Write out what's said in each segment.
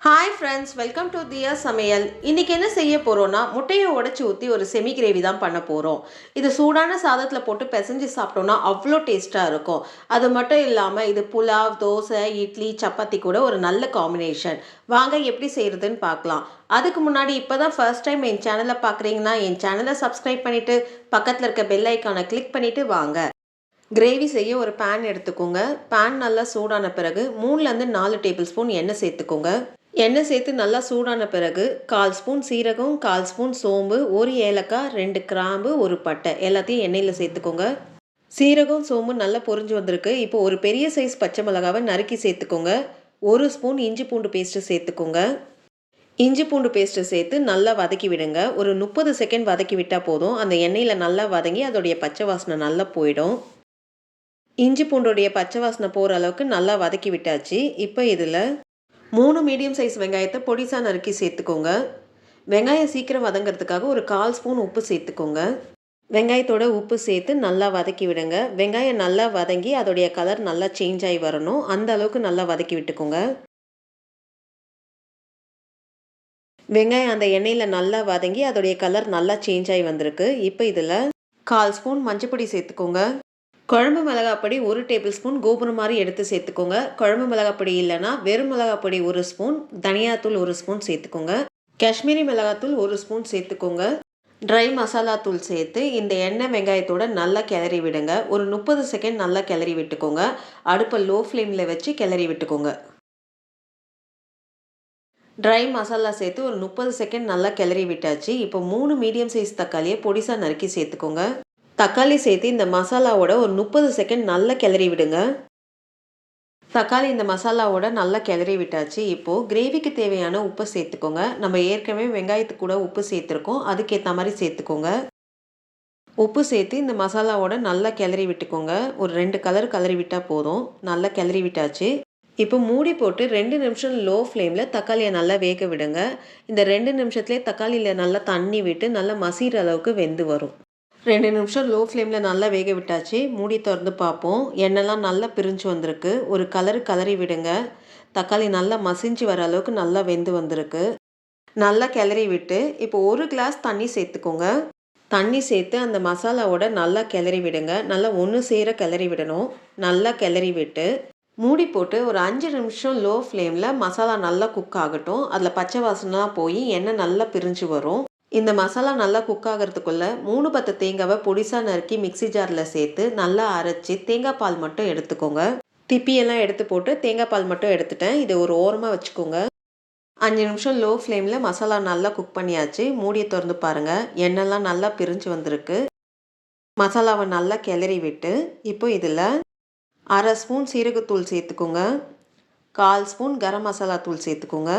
Hi friends, welcome to Diya Samayal. இன்னைக்கு என்ன செய்ய போறோம்னா முட்டையை உடைச்சு ஊத்தி ஒரு செமி கிரேவி தான் பண்ண போறோம். இது சூடான சாதத்துல போட்டு பிசைஞ்சு சாப்பிட்டோம்னா அவ்வளோ டேஸ்டா இருக்கும். அது மட்டும் இல்லாம இது புலாவ், தோசை, இட்லி, சப்பாத்தி கூட ஒரு நல்ல காம்பினேஷன். வாங்க எப்படி செய்யறதுன்னு பார்க்கலாம். அதுக்கு முன்னாடி இப்பதான் ஃபர்ஸ்ட் டைம் என் சேனலை பார்க்குறீங்கன்னா என் சேனலை சப்ஸ்கிரைப் பண்ணிட்டு பக்கத்துல இருக்க பெல் ஐக்கானை கிளிக் பண்ணிட்டு வாங்க. கிரேவி செய்ய ஒரு பேன் எடுத்துக்கோங்க. பேன் நல்லா சூடான பிறகு 3லேருந்து 4 டேபிள் ஸ்பூன் எண்ணெய் சேர்த்துக்கோங்க. எண்ணெய் சேர்த்து நல்லா சூடான பிறகு 1/4 ஸ்பூன் சீரகம், 1/4 ஸ்பூன் சோம்பு, ஒரு ஏலக்காய், 2 கிராம்பு, ஒரு பட்டை எல்லாத்தையும் எண்ணெயில் சேர்த்துக்கோங்க. சீரகம், சோம்பு நல்லா பொரிஞ்சு வந்திருக்கு. இப்போ ஒரு பெரிய சைஸ் பச்சை மிளகாவை நறுக்கி சேர்த்துக்கோங்க. 1 ஸ்பூன் இஞ்சி பூண்டு பேஸ்ட்டு சேர்த்துக்கோங்க. இஞ்சி பூண்டு பேஸ்ட்டு சேர்த்து நல்லா வதக்கி விடுங்க. ஒரு 30 செகண்ட் வதக்கி விட்டால் போதும். அந்த எண்ணெயில் நல்லா வதங்கி அதோடைய பச்சை வாசனை நல்லா போயிடும். இஞ்சி பூண்டுடைய பச்சை வாசனை போகிற அளவுக்கு நல்லா வதக்கி விட்டாச்சு. இப்போ இதில் 3 மீடியம் சைஸ் வெங்காயத்தை பொடிசா நறுக்கி சேர்த்துக்கோங்க. வெங்காயம் சீக்கிரம் வதங்கிறதுக்காக ஒரு 1/4 ஸ்பூன் உப்பு சேர்த்துக்கோங்க. வெங்காயத்தோட உப்பு சேர்த்து நல்லா வதக்கி விடுங்க. வெங்காயம் நல்லா வதங்கி அதோடைய கலர் நல்லா சேஞ்ச் ஆகி வரணும். அந்த அளவுக்கு நல்லா வதக்கி விட்டுக்கோங்க. வெங்காயம் அந்த எண்ணெயில் நல்லா வதங்கி அதோடைய கலர் நல்லா சேஞ்ச் ஆகி வந்திருக்கு. இப்போ இதில் 1/4 ஸ்பூன் மஞ்சப்பொடி சேர்த்துக்கோங்க. குழம்பு மிளகாப்பொடி 1 டேபிள் ஸ்பூன் கோபுரம் மாதிரி எடுத்து சேர்த்துக்கோங்க. குழம்பு மிளகாப்பொடி இல்லைன்னா வெறும் மிளகாப்பொடி 1 ஸ்பூன், தனியாத்தூள் 1 ஸ்பூன் சேர்த்துக்கோங்க. காஷ்மீரி மிளகாத்தூள் 1 ஸ்பூன் சேர்த்துக்கோங்க. ட்ரை மசாலா தூள் சேர்த்து இந்த எண்ணெய் வெங்காயத்தோட நல்லா கிளறி விடுங்க. ஒரு 30 செகண்ட் நல்லா கிளறி விட்டுக்கோங்க. அடுப்பை லோ ஃப்ளேமில் வச்சு கிளறி விட்டுக்கோங்க. ட்ரை மசாலா சேர்த்து ஒரு 30 செகண்ட் நல்லா கிளறி விட்டாச்சு. இப்போ 3 மீடியம் சைஸ் தக்காளியை பொடிசா நறுக்கி சேர்த்துக்கோங்க. தக்காளி சேர்த்து இந்த மசாலாவோட ஒரு 30 செகண்ட் நல்லா கிளறி விடுங்க. தக்காளி இந்த மசாலாவோட நல்லா கிளறி விட்டாச்சு. இப்போது கிரேவிக்கு தேவையான உப்பு சேர்த்துக்கோங்க. நம்ம ஏற்கனவே வெங்காயத்துக்கு கூட உப்பு சேர்த்துருக்கோம். அதுக்கேற்ற மாதிரி சேர்த்துக்கோங்க. உப்பு சேர்த்து இந்த மசாலாவோட நல்லா கிளறி விட்டுக்கோங்க. ஒரு 2 கலர் கிளறி விட்டால் போதும். நல்லா கிளறி விட்டாச்சு. இப்போ மூடி போட்டு 2 நிமிஷம் லோ ஃப்ளேமில் தக்காளியை நல்லா வேக விடுங்க. இந்த 2 நிமிஷத்துலேயே தக்காளியில் நல்லா தண்ணி விட்டு நல்லா மசிகிற அளவுக்கு வெந்து வரும். 2 நிமிஷம் லோ ஃப்ளேமில் நல்லா வேக விட்டாச்சு. மூடி திறந்து பார்ப்போம். எண்ணெய்லாம் நல்லா பிரிஞ்சு வந்திருக்கு. ஒரு கிளறி விடுங்க. தக்காளி நல்லா மசிஞ்சு வர அளவுக்கு நல்லா வெந்து வந்திருக்கு. நல்லா கிளறி விட்டு இப்போ 1 கிளாஸ் தண்ணி சேர்த்துக்கோங்க. தண்ணி சேர்த்து அந்த மசாலாவோட நல்லா கிளறி விடுங்க. நல்லா ஒன்று சேர கிளறி விடணும். நல்லா கிளறி விட்டு மூடி போட்டு ஒரு 5 நிமிஷம் லோ ஃப்ளேமில் மசாலா நல்லா குக் ஆகட்டும். அதில் பச்சை வாசனைலாம் போய் எண்ணெய் நல்லா பிரிஞ்சு வரும். இந்த மசாலா நல்லா குக் ஆகிறதுக்குள்ளே 3 பத்து தேங்காவை பொடிசா நறுக்கி மிக்சி ஜாரில் சேர்த்து நல்லா அரைச்சி தேங்காய் பால் மட்டும் எடுத்துக்கோங்க. திப்பியெல்லாம் எடுத்து போட்டு தேங்காய் பால் மட்டும் எடுத்துட்டேன். இதை ஒரு ஓரமாக வச்சுக்கோங்க. 5 நிமிஷம் லோ ஃப்ளேமில் மசாலா நல்லா குக் பண்ணியாச்சு. மூடியை திறந்து பாருங்கள். எண்ணெய்லாம் நல்லா பிரிஞ்சு வந்திருக்கு. மசாலாவை நல்லா கிளறி விட்டு இப்போ இதில் 1/2 ஸ்பூன் சீரகத்தூள் சேர்த்துக்கோங்க. 1/4 ஸ்பூன் கரம் மசாலா தூள் சேர்த்துக்கோங்க.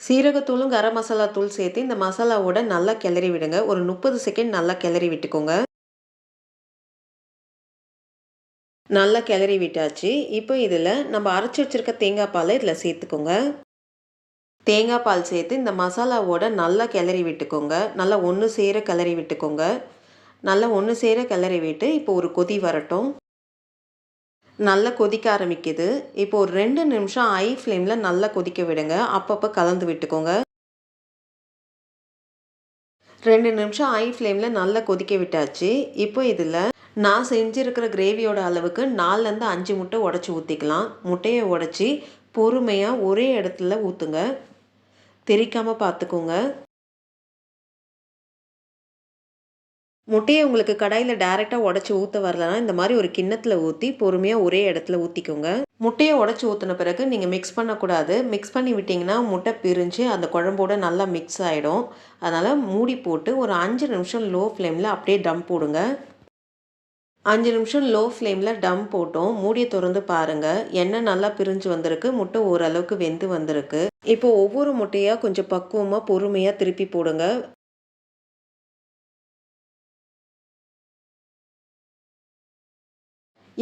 சீரகத்தூளும் கரம் மசாலா தூள் சேர்த்து இந்த மசாலாவோட நல்லா கிளறி விடுங்க. ஒரு 30 செகண்ட் நல்லா கிளறி விட்டுக்கோங்க. நல்லா கிளறி விட்டாச்சு. இப்போ இதில் நம்ம அரைச்சி வச்சிருக்க தேங்காய் பாலை இதில் சேர்த்துக்கோங்க. தேங்காய் பால் சேர்த்து இந்த மசாலாவோட நல்லா கிளறி விட்டுக்கோங்க. நல்லா ஒன்று சேர கிளறி விட்டுக்கோங்க. நல்லா ஒன்று சேர கிளறி விட்டு இப்போ ஒரு கொதி வரட்டும். நல்லா கொதிக்க ஆரம்பிக்குது. இப்போ ஒரு 2 நிமிஷம் ஹை ஃப்ளேமில் நல்லா கொதிக்க விடுங்க. அப்பப்போ கலந்து விட்டுக்கோங்க. 2 நிமிஷம் ஹை ஃப்ளேமில் நல்லா கொதிக்க விட்டாச்சு. இப்போ இதில் நான் செஞ்சுருக்கிற கிரேவியோட அளவுக்கு 4லேருந்து 5 முட்டை உடச்சி ஊற்றிக்கலாம். முட்டையை உடச்சி பொறுமையாக ஒரே இடத்துல ஊற்றுங்க. தெறிக்காமல் பார்த்துக்கோங்க. முட்டையை உங்களுக்கு கடாயில் டைரெக்டாக உடச்சி ஊற்ற வரலன்னா இந்த மாதிரி ஒரு கிண்ணத்தில் ஊற்றி பொறுமையாக ஒரே இடத்துல ஊற்றிக்கோங்க. முட்டையை உடச்சி ஊற்றின பிறகு நீங்கள் மிக்ஸ் பண்ணக்கூடாது. மிக்ஸ் பண்ணி விட்டிங்கன்னா முட்டை பிரிஞ்சு அந்த குழம்போட நல்லா மிக்ஸ் ஆகிடும். அதனால் மூடி போட்டு ஒரு 5 நிமிஷம் லோ ஃப்ளேமில் அப்படியே டம் போடுங்க. 5 நிமிஷம் லோ ஃப்ளேமில் டம் போட்டோம். மூடியை திறந்து பாருங்கள். எண்ணெய் நல்லா பிரிஞ்சு வந்திருக்கு. முட்டை ஓரளவுக்கு வெந்து வந்திருக்கு. இப்போ ஒவ்வொரு முட்டையாக கொஞ்சம் பக்குவமாக பொறுமையாக திருப்பி போடுங்க.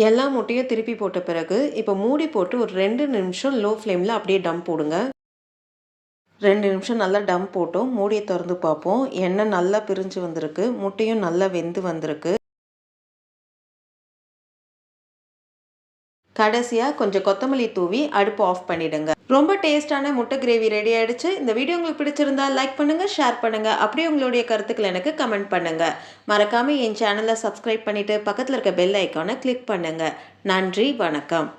எல்லா முட்டையும் திருப்பி போட்ட பிறகு இப்போ மூடி போட்டு ஒரு 2 நிமிஷம் லோ ஃப்ளேமில் அப்படியே டம் போடுங்க. 2 நிமிஷம் நல்லா டம் போட்டோம். மூடியை திறந்து பார்ப்போம். எண்ணெய் நல்லா பிரிஞ்சு வந்திருக்கு. முட்டையும் நல்லா வெந்து வந்திருக்கு. கடைசியாக கொஞ்சம் கொத்தமல்லி தூவி அடுப்பு ஆஃப் பண்ணிடுங்க. ரொம்ப டேஸ்டான முட்டை கிரேவி ரெடி ஆயிடுச்சு. இந்த வீடியோ உங்களுக்கு பிடிச்சிருந்தா லைக் பண்ணுங்க, ஷேர் பண்ணுங்க. அப்படியே உங்களுடைய கருத்துக்களை எனக்கு கமெண்ட் பண்ணுங்க. மறக்காம என் சேனலை சப்ஸ்கிரைப் பண்ணிட்டு பக்கத்தில் இருக்க பெல் ஐக்கானை கிளிக் பண்ணுங்க. நன்றி, வணக்கம்.